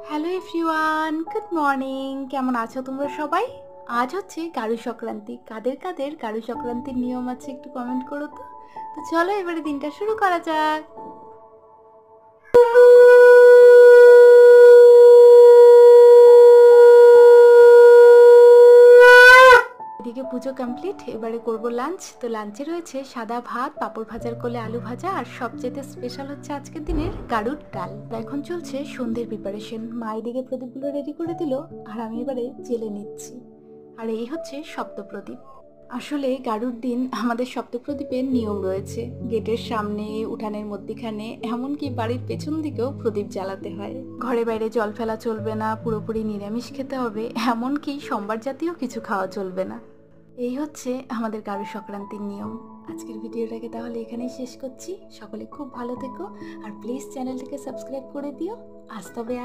Hello everyone, good morning. কেমন আছো তোমরা সবাই? আজ হচ্ছে গারু সংক্রান্তি। কাদের কাদের গারু সংক্রান্তির নিয়ম আছে একটু কমেন্ট করো তো। তো চলো এবারে দিনটা শুরু করা যাক। এদিকে পুজো কমপ্লিট, এবারে করব লাঞ্চ। তো লাঞ্চে রয়েছে সাদা ভাত, পাঁপড় ভাজার কোলে আলু ভাজা, আর সবচেয়ে স্পেশাল হচ্ছে আজকের দিনের গাড়ুর ডাল। এখন চলছে সন্ধ্যের প্রিপারেশন। মা এদিকে প্রদীপগুলো রেডি করে দিল, আর আমি এবারে জেলে নিচ্ছি। আর এই হচ্ছে সপ্তপ্রদীপ। আসলে গাড়ুর দিন আমাদের সপ্তপ্রদীপের নিয়ম রয়েছে। গেটের সামনে, উঠানের মধ্যিখানে, এমনকি বাড়ির পেছন দিকেও প্রদীপ জ্বালাতে হয়। ঘরে বাইরে জল ফেলা চলবে না, পুরোপুরি নিরামিষ খেতে হবে, এমনকি সোমবার জাতীয় কিছু খাওয়া চলবে না। এই হচ্ছে আমাদের গারু সংক্রান্তির নিয়ম। আজকের ভিডিওটাকে তাহলে এখানেই শেষ করছি। সকলে খুব ভালো থেকো, আর প্লিজ চ্যানেলটিকে সাবস্ক্রাইব করে দিও। আজ তবে